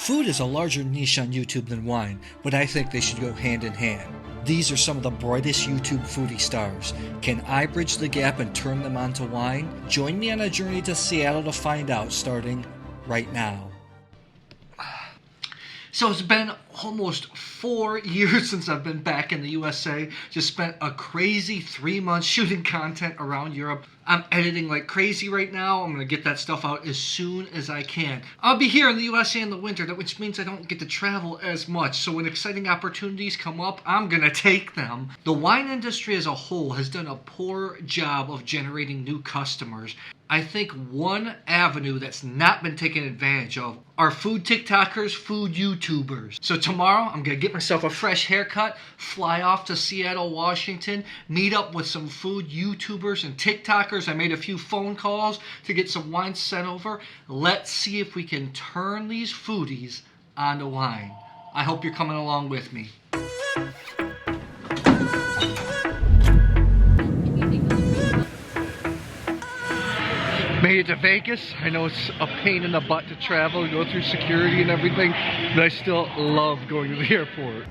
Food is a larger niche on YouTube than wine, but I think they should go hand in hand. These are some of the brightest YouTube foodie stars. Can I bridge the gap and turn them on to wine? Join me on a journey to Seattle to find out, starting right now. So it's been almost 4 years since I've been back in the USA. Just spent a crazy 3 months shooting content around Europe. I'm editing like crazy right now. I'm going to get that stuff out as soon as I can. I'll be here in the USA in the winter, which means I don't get to travel as much. So when exciting opportunities come up, I'm going to take them. The wine industry as a whole has done a poor job of generating new customers. I think one avenue that's not been taken advantage of are food TikTokers, food YouTubers. So tomorrow, I'm going to get myself a fresh haircut, fly off to Seattle, Washington, meet up with some food YouTubers and TikTokers. I made a few phone calls to get some wine sent over. Let's see if we can turn these foodies onto wine. I hope you're coming along with me. Made it to Vegas. I know it's a pain in the butt to travel, go through security and everything, but I still love going to the airport.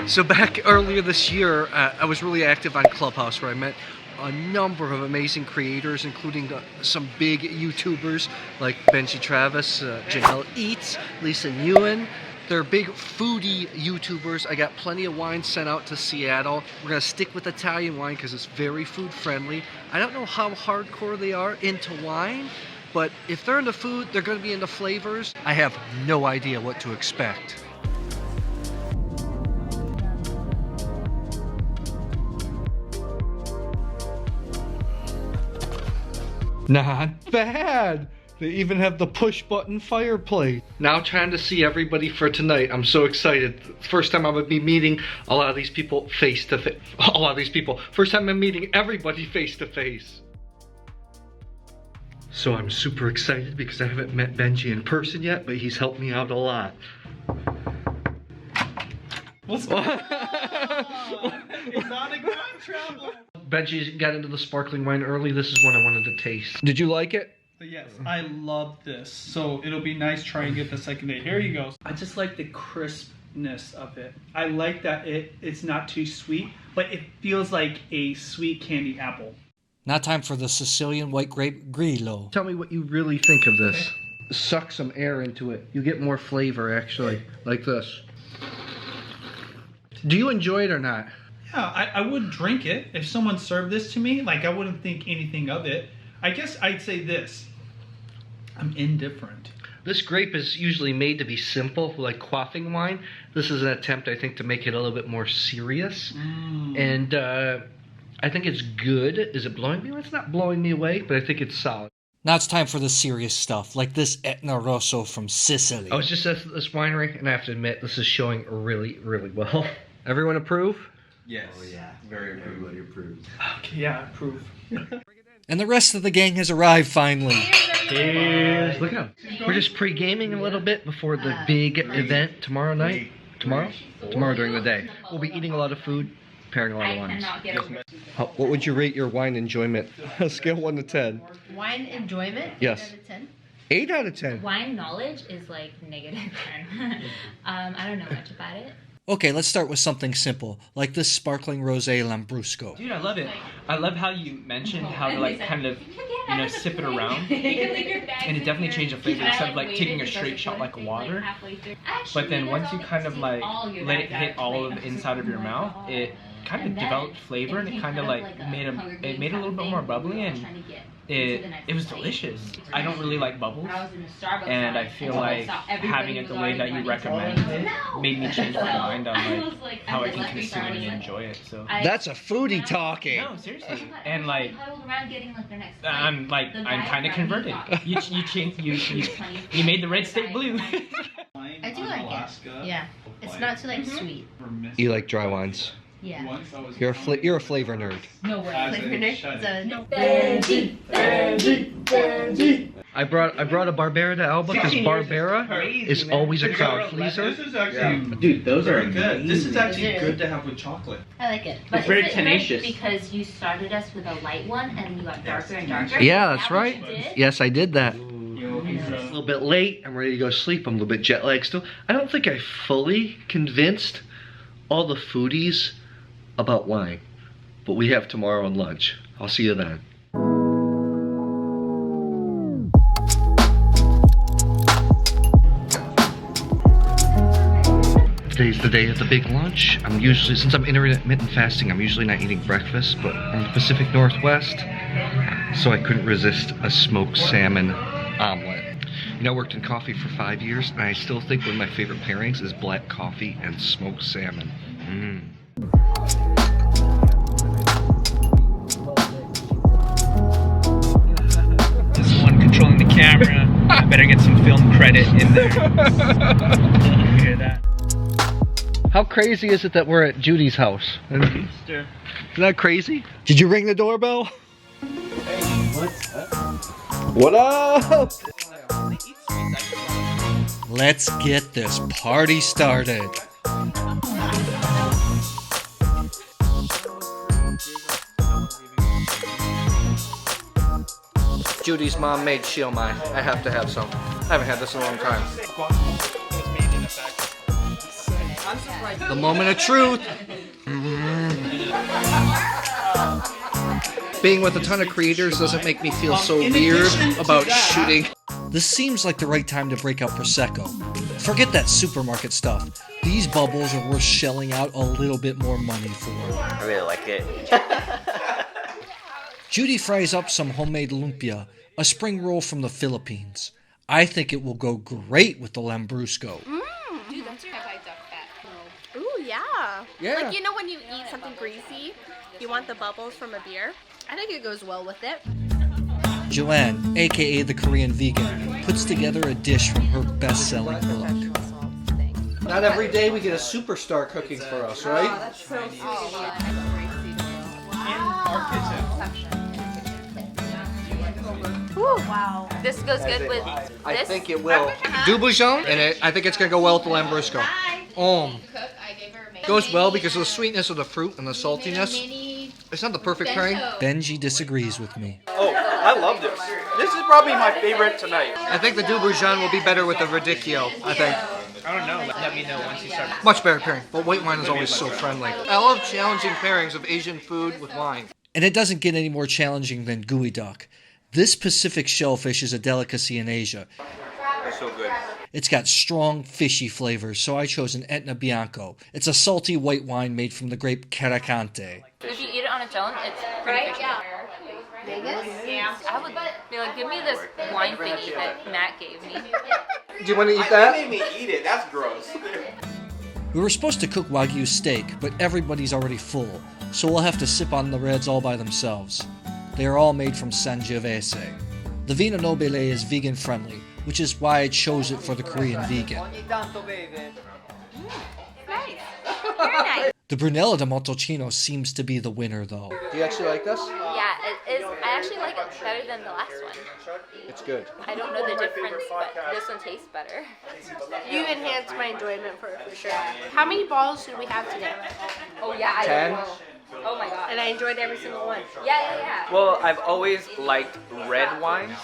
So back earlier this year, I was really active on Clubhouse, where I met a number of amazing creators, including some big YouTubers like Benji Travis, Jeanelleats, Nguyen. They're big foodie YouTubers. I got plenty of wine sent out to Seattle. We're gonna stick with Italian wine because it's very food friendly. I don't know how hardcore they are into wine, but if they're into food, they're gonna be into flavors. I have no idea what to expect. Not bad. They even have the push button fireplace. Now trying to see everybody for tonight. I'm so excited. First time I would be meeting a lot of these people face to face. A lot of these people. First time I'm meeting everybody face to face. So I'm super excited because I haven't met Benji in person yet, but he's helped me out a lot. What's going on? Exotic wine travel. Benji got into the sparkling wine early. This is one I wanted to taste. Did you like it? Yes, I love this. So it'll be nice trying it the second day. Here you go. I just like the crispness of it. I like that it's not too sweet, but it feels like a sweet candy apple. Now time for the Sicilian white grape Grillo. Tell me what you really think of this. Okay. Suck some air into it. You get more flavor actually, like this. Do you enjoy it or not? Yeah, I would drink it. If someone served this to me, like I wouldn't think anything of it. I guess I'd say this. I'm indifferent. This grape is usually made to be simple, like quaffing wine. This is an attempt, I think, to make it a little bit more serious. And I think it's good. Is it blowing me away? It's not blowing me away, but I think it's solid. Now it's time for the serious stuff, like this Etna Rosso from Sicily. I was just at this winery, and I have to admit, this is showing really, really well. Everyone approve? Yes. Oh yeah, very approved. Everybody approves. Okay, yeah, I approve. And the rest of the gang has arrived finally. Cheers. Look out. We're just pre-gaming a little bit before the big event tomorrow night. Tomorrow during the day. We'll be eating a lot of food, pairing a lot of wines. What would you rate your wine enjoyment? Scale 1 to 10. Wine enjoyment? Yes. 8 out of 10. 8 out of 10. Wine knowledge is like -10. I don't know much about it. Okay, let's start with something simple, like this sparkling rosé Lambrusco. Dude, I love it. I love how you mentioned how to like kind of, you know, sip it around. And it definitely changed the flavor instead of like taking a straight shot like water. But then once you kind of like let it hit all of the inside of your mouth, it kind of developed flavor and it kind of like made it a little bit more bubbly and it was delicious. I don't really like bubbles, and I feel like having it the way that you recommend it made me change my mind on like how I can consume it and enjoy it. So that's a foodie talking. No, seriously. And like I'm kind of converted. You changed you made the red state blue. I do like it. Yeah, it's not too like sweet. You like dry wines? Yeah. You're a flavor nerd. No way. Flavor nerd. Benji. I brought a Barbera to Alba because Barbera is always a crowd pleaser. This is actually, dude, those are good. This is actually good to have with chocolate. I like it. But it's very tenacious. Because you started us with a light one and you got darker and darker. Yeah, that's right. Yes, I did that. little bit late. I'm ready to go to sleep. I'm a little bit jet lagged still. I don't think I fully convinced all the foodies about wine. But we have tomorrow on lunch. I'll see you then. Today's the day of the big lunch. Since I'm intermittent fasting, I'm usually not eating breakfast, but I'm in the Pacific Northwest, so I couldn't resist a smoked salmon omelet. You know, I worked in coffee for 5 years, and I still think one of my favorite pairings is black coffee and smoked salmon. This one controlling the camera. I better get some film credit in there. You hear that? How crazy is it that we're at Judy's house? Isn't that crazy? Did you ring the doorbell? What up? Let's get this party started. Judy's mom made siomai. I have to have some. I haven't had this in a long time. The moment of truth. Being with a ton of creators doesn't make me feel so weird about shooting. This seems like the right time to break out Prosecco. Forget that supermarket stuff. These bubbles are worth shelling out a little bit more money for. I really like it. Judy fries up some homemade lumpia, a spring roll from the Philippines. I think it will go great with the lambrusco. Dude, that's your duck fat. Ooh, yeah. Like, you know when you eat something greasy, you want the bubbles from a beer? I think it goes well with it. Joanne, aka the Korean Vegan, puts together a dish from her best-selling book. Not every day we get a superstar cooking for us, right? Oh, that's so sweet. Ooh, wow. This goes good with this? I think it will. Du bouillon in it. I think it's going to go well with the lambrusco. Goes well because of the sweetness of the fruit and the saltiness. It's not the perfect pairing. Benji disagrees with me. Oh, I love this. This is probably my favorite tonight. I think the du bouillon will be better with the radicchio, I think. I don't know. Let me know once you start. Much better pairing, but white wine is always so friendly. I love challenging pairings of Asian food with wine. And it doesn't get any more challenging than gooey duck. This Pacific shellfish is a delicacy in Asia. It's so good. It's got strong, fishy flavors, so I chose an Etna Bianco. It's a salty white wine made from the grape Caracante. If you eat it on its own, it's pretty fishy. Vegas? Yeah. I would be like, give me this wine thingy that Matt gave me. Do you want to eat That that? made me eat it. That's gross. We were supposed to cook Wagyu steak, but everybody's already full, so we'll have to sip on the reds all by themselves. They are all made from Sangiovese. The Vino Nobile is vegan friendly, which is why I chose it for the Korean Vegan. Nice. Very nice. The Brunello di Montalcino seems to be the winner, though. Do you actually like this? Yeah, it is. I actually like it better than the last one. It's good. I don't know the difference, but this one tastes better. You enhanced my enjoyment for sure. How many balls did we have today? Oh yeah, I 10? Oh my god. And I enjoyed every single one. Yeah. Well, I've always liked red wines,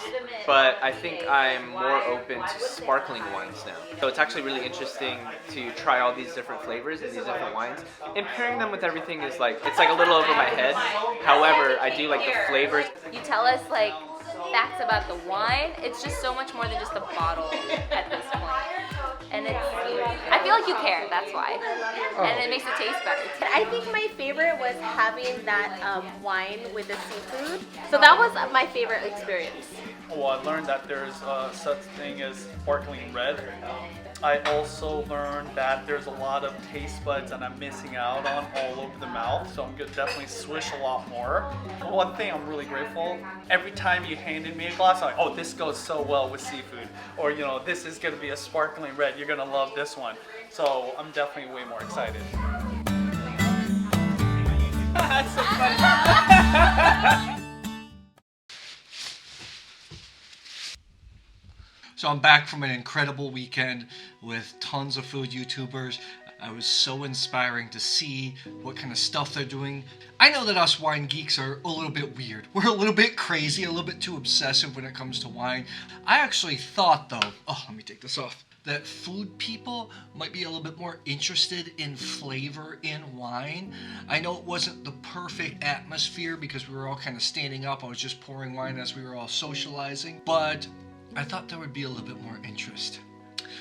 but I think I'm more open to sparkling wines now. So it's actually really interesting to try all these different flavors and these different wines. And pairing them with everything is like, it's like a little over my head. However, I do like the flavors. You tell us like facts about the wine. It's just so much more than just a bottle at this point. And it's, I feel like you care, that's why. And it makes it taste better. I think my favorite was having that wine with the seafood. So that was my favorite experience. Well, I learned that there's such thing as sparkling red. I also learned that there's a lot of taste buds that I'm missing out on all over the mouth, so I'm gonna definitely swish a lot more. One thing I'm really grateful, every time you handed me a glass, I'm like, oh, this goes so well with seafood. Or, you know, this is gonna be a sparkling red, you're gonna love this one. So I'm definitely way more excited. That's so funny. So I'm back from an incredible weekend with tons of food YouTubers. It was so inspiring to see what kind of stuff they're doing. I know that us wine geeks are a little bit weird. We're a little bit crazy, a little bit too obsessive when it comes to wine. I actually thought though, oh, let me take this off, that food people might be a little bit more interested in flavor in wine. I know it wasn't the perfect atmosphere because we were all kind of standing up. I was just pouring wine as we were all socializing, but I thought there would be a little bit more interest.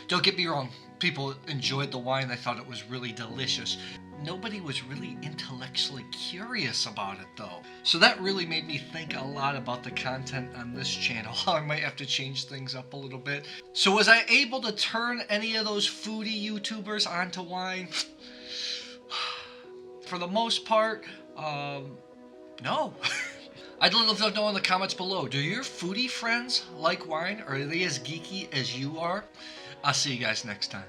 Don't get me wrong, people enjoyed the wine. They thought it was really delicious. Nobody was really intellectually curious about it though. So that really made me think a lot about the content on this channel. I might have to change things up a little bit. So was I able to turn any of those foodie YouTubers onto wine? For the most part, no. I'd love to know in the comments below, do your foodie friends like wine? Or are they as geeky as you are? I'll see you guys next time.